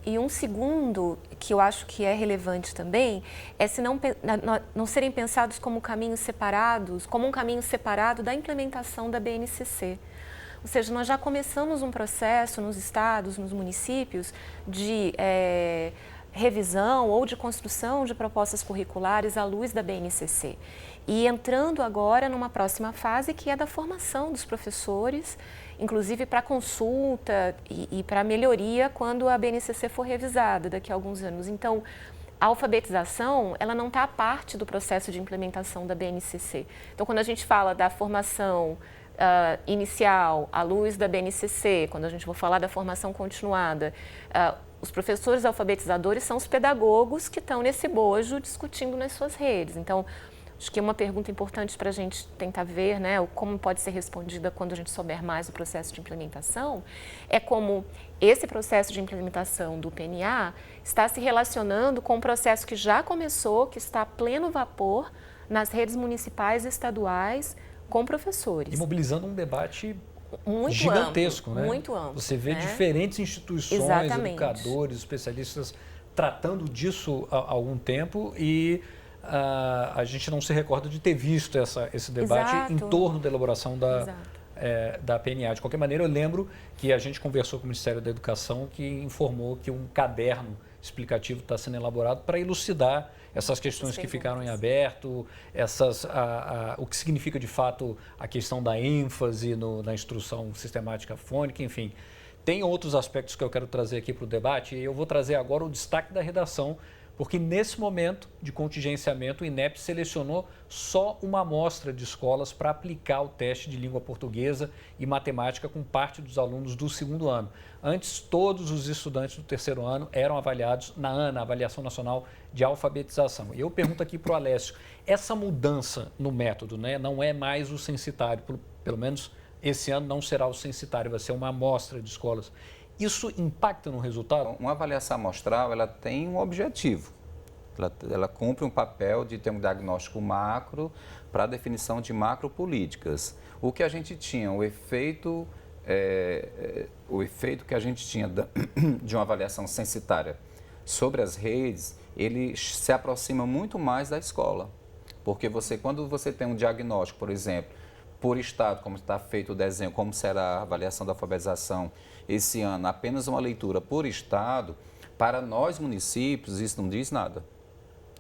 E um segundo, que eu acho que é relevante também, é se não serem pensados como caminhos separados, como um caminho separado da implementação da BNCC. Ou seja, nós já começamos um processo nos estados, nos municípios, de revisão ou de construção de propostas curriculares à luz da BNCC. E entrando agora numa próxima fase, que é da formação dos professores, inclusive para consulta e para melhoria quando a BNCC for revisada daqui a alguns anos. Então, a alfabetização, ela não está à parte do processo de implementação da BNCC. Então, quando a gente fala da formação inicial, à luz da BNCC, quando a gente for falar da formação continuada, os professores alfabetizadores são os pedagogos que estão nesse bojo discutindo nas suas redes. Então, acho que uma pergunta importante para a gente tentar ver, né, como pode ser respondida quando a gente souber mais do processo de implementação, é como esse processo de implementação do PNA está se relacionando com um processo que já começou, que está a pleno vapor nas redes municipais e estaduais com professores. E mobilizando um debate muito gigantesco, amplo, né? Muito amplo. Você vê diferentes instituições, educadores, especialistas tratando disso há algum tempo e a gente não se recorda de ter visto esse debate em torno da elaboração da PNA. De qualquer maneira, eu lembro que a gente conversou com o Ministério da Educação, que informou que um caderno explicativo está sendo elaborado para elucidar essas questões que ficaram em aberto, o que significa de fato a questão da ênfase na instrução sistemática fônica, enfim. Tem outros aspectos que eu quero trazer aqui para o debate e eu vou trazer agora o destaque da redação Porque nesse momento de contingenciamento, o INEP selecionou só uma amostra de escolas para aplicar o teste de língua portuguesa e matemática com parte dos alunos do segundo ano. Antes, todos os estudantes do terceiro ano eram avaliados na ANA, Avaliação Nacional de Alfabetização. E eu pergunto aqui para o Alessio, essa mudança no método, né, não é mais o censitário, pelo menos esse ano não será o censitário, vai ser uma amostra de escolas. Isso impacta no resultado? Uma avaliação amostral, ela tem um objetivo. Ela cumpre um papel de ter um diagnóstico macro para a definição de macropolíticas. O que a gente tinha, o efeito que a gente tinha de uma avaliação censitária sobre as redes, ele se aproxima muito mais da escola. Porque quando você tem um diagnóstico, por exemplo, por estado, como está feito o desenho, como será a avaliação da alfabetização esse ano, apenas uma leitura por estado, para nós municípios isso não diz nada.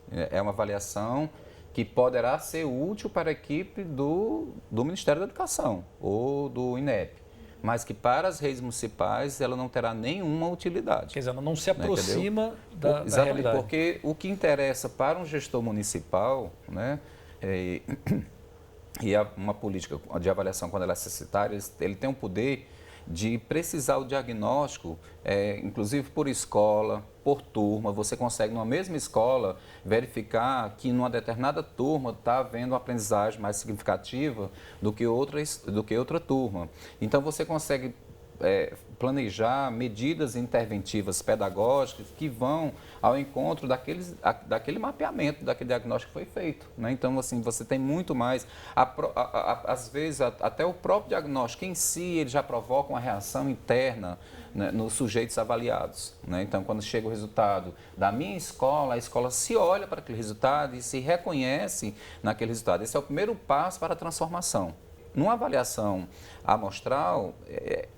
É uma avaliação que poderá ser útil para a equipe do Ministério da Educação ou do INEP, mas que para as redes municipais ela não terá nenhuma utilidade. Quer dizer, ela não se aproxima da exatamente, realidade. Porque o que interessa para um gestor municipal, né, uma política de avaliação, quando ela é censitária, ele tem o poder de precisar o diagnóstico, inclusive por escola, por turma. Você consegue, numa mesma escola, verificar que numa determinada turma está havendo uma aprendizagem mais significativa do que outra turma. Então, você consegue planejar medidas interventivas pedagógicas que vão ao encontro daquele mapeamento, daquele diagnóstico que foi feito, né? Então, assim, você tem muito mais, às vezes, até o próprio diagnóstico em si, ele já provoca uma reação interna, né, nos sujeitos avaliados, né? Então, quando chega o resultado da minha escola, a escola se olha para aquele resultado e se reconhece naquele resultado. Esse é o primeiro passo para a transformação. Numa avaliação amostral,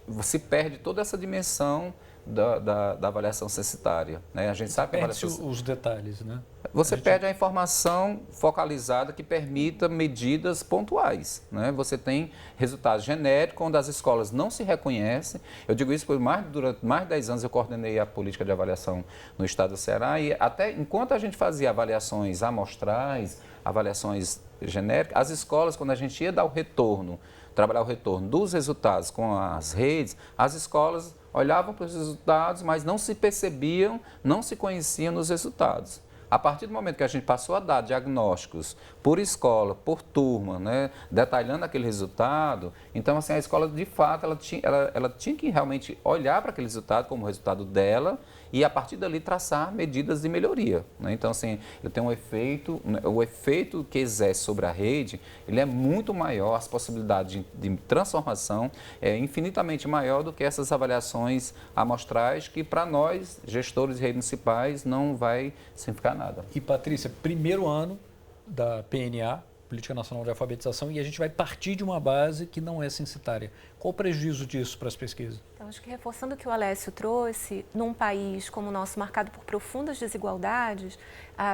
você perde toda essa dimensão da avaliação censitária, né? A gente sabe que perde os detalhes, né? Você perde a informação focalizada que permita medidas pontuais, né? Você tem resultados genéricos, quando as escolas não se reconhecem. Eu digo isso porque durante mais de 10 anos eu coordenei a política de avaliação no estado do Ceará e até enquanto a gente fazia avaliações amostrais, avaliações genéricas, as escolas, quando a gente ia dar o retorno, trabalhar o retorno dos resultados com as redes, as escolas olhavam para os resultados, mas não se percebiam, não se conheciam nos resultados. A partir do momento que a gente passou a dar diagnósticos por escola, por turma, né, detalhando aquele resultado, então assim, a escola de fato ela tinha que realmente olhar para aquele resultado como o resultado dela e a partir dali traçar medidas de melhoria, né? Então assim, ele tem um efeito, o efeito que exerce sobre a rede, ele é muito maior, as possibilidades de transformação é infinitamente maior do que essas avaliações amostrais que para nós, gestores de redes municipais, não vai significar nada. E Patrícia, primeiro ano da PNA, Política Nacional de Alfabetização, e a gente vai partir de uma base que não é censitária. Qual o prejuízo disso para as pesquisas? Então, acho que reforçando o que o Alessio trouxe, num país como o nosso, marcado por profundas desigualdades,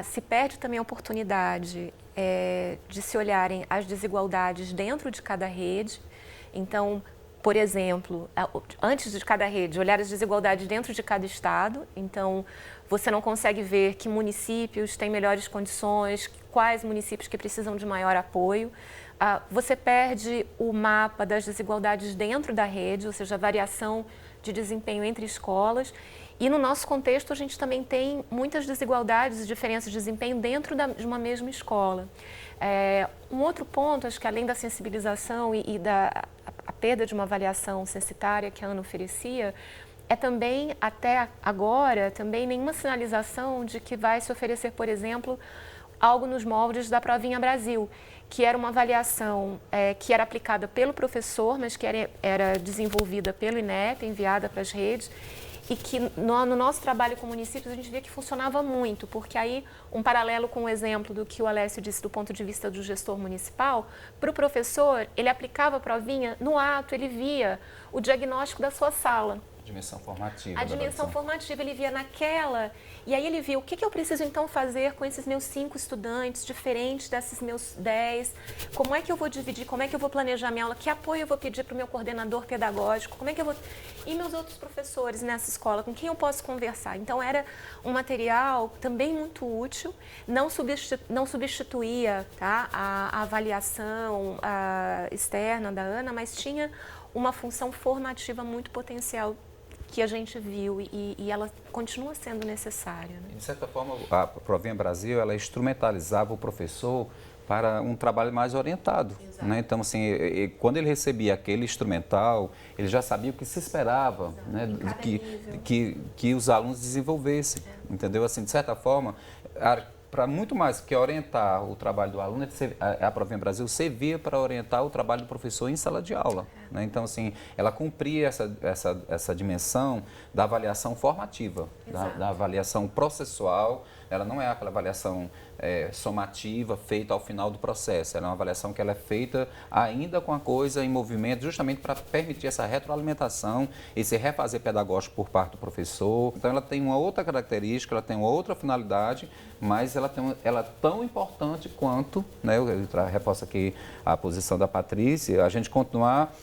se perde também a oportunidade de se olharem as desigualdades dentro de cada rede. Então, por exemplo, antes de cada rede, olhar as desigualdades dentro de cada estado. Então, você não consegue ver que municípios têm melhores condições, quais municípios que precisam de maior apoio. Você perde o mapa das desigualdades dentro da rede, ou seja, a variação de desempenho entre escolas. E no nosso contexto, a gente também tem muitas desigualdades e diferenças de desempenho dentro de uma mesma escola. Um outro ponto, acho que além da sensibilização e da perda de uma avaliação censitária que a ANA oferecia, é também, até agora, também nenhuma sinalização de que vai se oferecer, por exemplo, algo nos moldes da Provinha Brasil, que era uma avaliação que era aplicada pelo professor, mas que era desenvolvida pelo INEP, enviada para as redes, e que no nosso trabalho com municípios a gente via que funcionava muito, porque aí, um paralelo com o exemplo do que o Alessio disse do ponto de vista do gestor municipal, para o professor, ele aplicava a provinha, no ato ele via o diagnóstico da sua sala. Dimensão formativa. A dimensão formativa, ele via naquela, e aí ele viu o que eu preciso então fazer com esses meus 5 estudantes, diferentes desses meus 10, como é que eu vou dividir, como é que eu vou planejar minha aula, que apoio eu vou pedir para o meu coordenador pedagógico, como é que eu vou... E meus outros professores nessa escola, com quem eu posso conversar. Então era um material também muito útil, não substituía, tá, a avaliação externa da Ana, mas tinha uma função formativa muito potencial que a gente viu e ela continua sendo necessária. Né? De certa forma, a Provém Brasil, ela instrumentalizava o professor para um trabalho mais orientado. Né? Então, assim, quando ele recebia aquele instrumental, ele já sabia o que se esperava, né? que os alunos desenvolvessem, entendeu? Assim, de certa forma, para muito mais que orientar o trabalho do aluno, a Provém Brasil servia para orientar o trabalho do professor em sala de aula. Né? Então, assim, ela cumpria essa dimensão da avaliação formativa, da avaliação processual. Ela não é aquela avaliação somativa feita ao final do processo. Ela é uma avaliação que ela é feita ainda com a coisa em movimento, justamente para permitir essa retroalimentação, esse refazer pedagógico por parte do professor. Então, ela tem uma outra característica, ela tem uma outra finalidade, mas ela é tão importante quanto, né, eu reforço aqui a posição da Patrícia, a gente continuar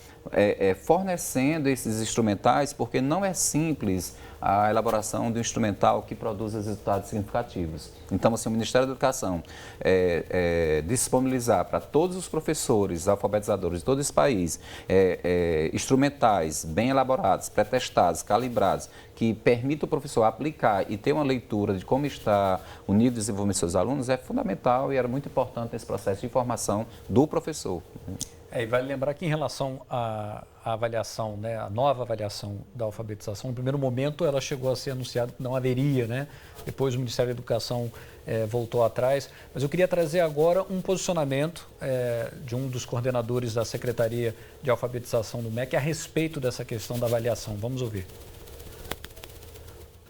fornecendo esses instrumentais, porque não é simples a elaboração de um instrumental que produza resultados significativos. Então, assim, o Ministério da Educação disponibilizar para todos os professores, alfabetizadores de todo esse país, instrumentais bem elaborados, pré-testados, calibrados, que permitam o professor aplicar e ter uma leitura de como está o nível de desenvolvimento dos seus alunos, é fundamental e era muito importante nesse processo de formação do professor. E vale lembrar que em relação à avaliação, né, a nova avaliação da alfabetização, no primeiro momento ela chegou a ser anunciada que não haveria, né? Depois o Ministério da Educação voltou atrás. Mas eu queria trazer agora um posicionamento de um dos coordenadores da Secretaria de Alfabetização do MEC a respeito dessa questão da avaliação. Vamos ouvir.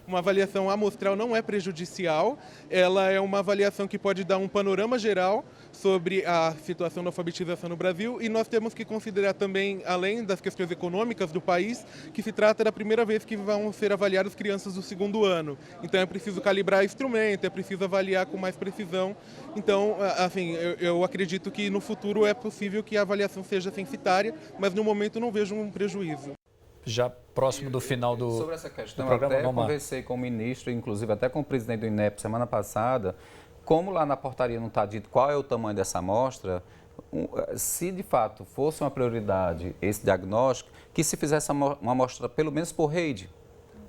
Uma avaliação amostral não é prejudicial, ela é uma avaliação que pode dar um panorama geral sobre a situação da alfabetização no Brasil e nós temos que considerar também, além das questões econômicas do país, que se trata da primeira vez que vão ser avaliadas crianças do segundo ano. Então é preciso calibrar instrumento, é preciso avaliar com mais precisão. Então, assim, eu acredito que no futuro é possível que a avaliação seja censitária, mas no momento não vejo um prejuízo. Já próximo do final do Sobre essa questão, programa, eu até conversei com o ministro, inclusive até com o presidente do INEP semana passada, como lá na portaria não está dito qual é o tamanho dessa amostra, se de fato fosse uma prioridade esse diagnóstico, que se fizesse uma amostra pelo menos por rede,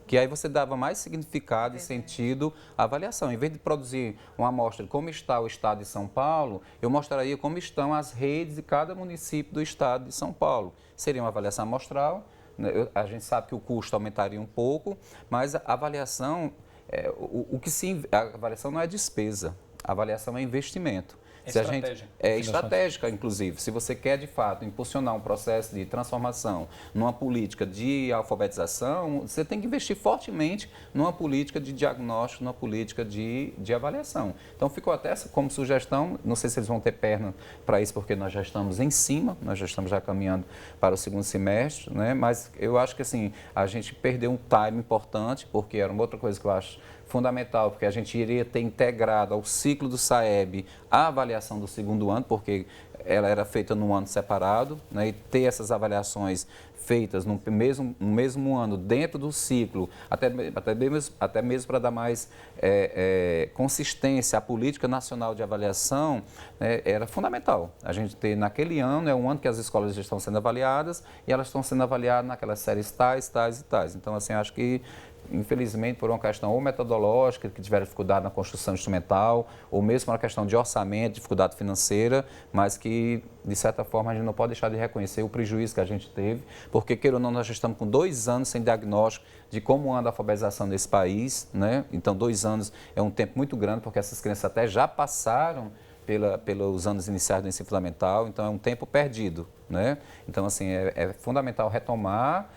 que aí você dava mais significado e sentido à avaliação. Em vez de produzir uma amostra de como está o estado de São Paulo, eu mostraria como estão as redes de cada município do estado de São Paulo. Seria uma avaliação amostral. A gente sabe que o custo aumentaria um pouco, mas a avaliação, a avaliação não é despesa, a avaliação é investimento. É estratégica, inclusive. Se você quer, de fato, impulsionar um processo de transformação numa política de alfabetização, você tem que investir fortemente numa política de diagnóstico, numa política de avaliação. Então, ficou até como sugestão, não sei se eles vão ter perna para isso, porque nós já estamos em cima, nós já estamos caminhando para o segundo semestre, né? Mas eu acho que, assim, a gente perdeu um time importante, porque era uma outra coisa que eu acho fundamental, porque a gente iria ter integrado ao ciclo do SAEB a avaliação do segundo ano, porque ela era feita num ano separado, né, e ter essas avaliações feitas no mesmo ano, dentro do ciclo, até mesmo para dar mais consistência à política nacional de avaliação, né, era fundamental. A gente ter naquele ano, é um ano que as escolas já estão sendo avaliadas, e elas estão sendo avaliadas naquelas séries tais e tais. Então, assim, acho que infelizmente, por uma questão ou metodológica, que tiveram dificuldade na construção instrumental, ou mesmo uma questão de orçamento, dificuldade financeira, mas que, de certa forma, a gente não pode deixar de reconhecer o prejuízo que a gente teve, porque, queira ou não, nós já estamos com 2 anos sem diagnóstico de como anda a alfabetização nesse país, né? Então, 2 anos é um tempo muito grande, porque essas crianças até já passaram pelos anos iniciais do ensino fundamental, então é um tempo perdido, né? Então, assim, é fundamental retomar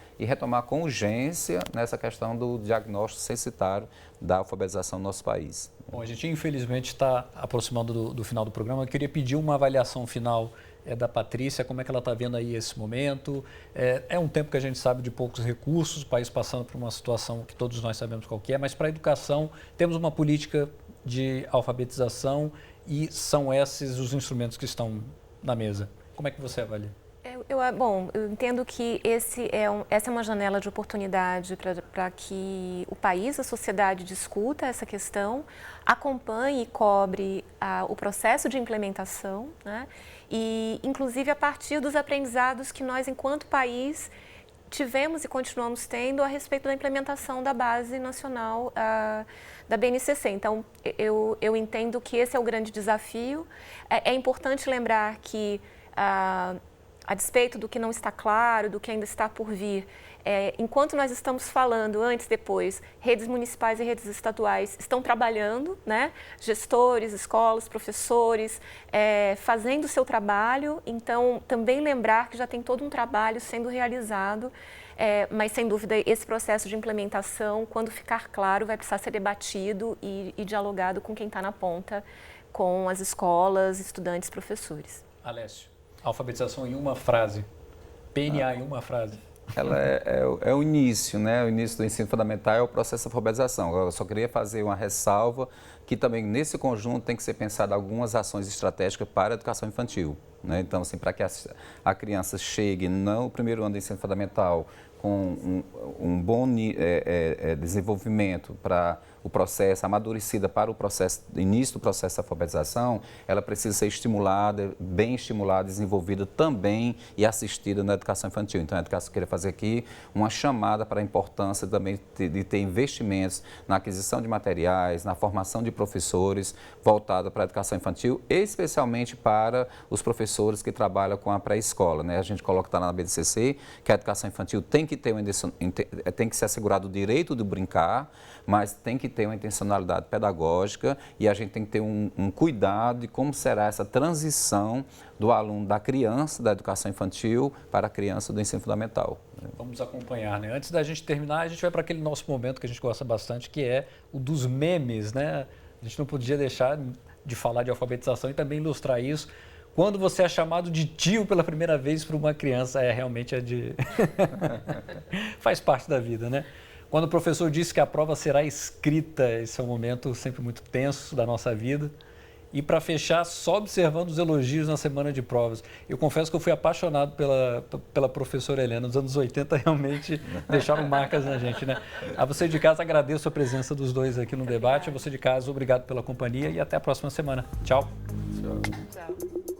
com urgência nessa questão do diagnóstico censitário da alfabetização no nosso país. Bom, a gente infelizmente está aproximando do final do programa. Eu queria pedir uma avaliação final da Patrícia, como é que ela está vendo aí esse momento. É um tempo que a gente sabe de poucos recursos, o país passando por uma situação que todos nós sabemos qual que é, mas para a educação temos uma política de alfabetização e são esses os instrumentos que estão na mesa. Como é que você avalia? Bom, eu entendo que essa é uma janela de oportunidade para que o país, a sociedade discuta essa questão, acompanhe e cobre o processo de implementação, né? E, inclusive, a partir dos aprendizados que nós, enquanto país, tivemos e continuamos tendo a respeito da implementação da Base Nacional da BNCC. Então, eu entendo que esse é o grande desafio. É importante lembrar que a despeito do que não está claro, do que ainda está por vir, enquanto nós estamos falando, antes, depois, redes municipais e redes estaduais estão trabalhando, né? Gestores, escolas, professores, fazendo o seu trabalho. Então, também lembrar que já tem todo um trabalho sendo realizado, mas, sem dúvida, esse processo de implementação, quando ficar claro, vai precisar ser debatido e dialogado com quem está na ponta, com as escolas, estudantes, professores. Alessio, alfabetização em uma frase, PNA em uma frase. Ela é o início, né? O início do ensino fundamental é o processo de alfabetização. Eu só queria fazer uma ressalva que também nesse conjunto tem que ser pensado algumas ações estratégicas para a educação infantil, né? Então, assim, para que a criança chegue no primeiro ano do ensino fundamental com um bom desenvolvimento para o processo, amadurecida para o processo, início do processo de alfabetização, ela precisa ser estimulada, bem estimulada, desenvolvida também e assistida na educação infantil. Então, a educação queria fazer aqui uma chamada para a importância também de ter investimentos na aquisição de materiais, na formação de professores voltada para a educação infantil, especialmente para os professores que trabalham com a pré-escola, né? A gente coloca na BNCC que a educação infantil tem que ser assegurado o direito de brincar, mas tem que ter uma intencionalidade pedagógica e a gente tem que ter um cuidado de como será essa transição do aluno, da criança, da educação infantil para a criança do ensino fundamental. Vamos acompanhar, né? Antes da gente terminar, a gente vai para aquele nosso momento que a gente gosta bastante, que é o dos memes, né? A gente não podia deixar de falar de alfabetização e também ilustrar isso. Quando você é chamado de tio pela primeira vez para uma criança, realmente é de... faz parte da vida, né? Quando o professor disse que a prova será escrita, esse é um momento sempre muito tenso da nossa vida. E para fechar, só observando os elogios na semana de provas. Eu confesso que eu fui apaixonado pela professora Helena. Nos anos 80 realmente deixaram marcas na gente, né? A você de casa, agradeço a presença dos dois aqui no debate. A você de casa, obrigado pela companhia e até a próxima semana. Tchau. Tchau.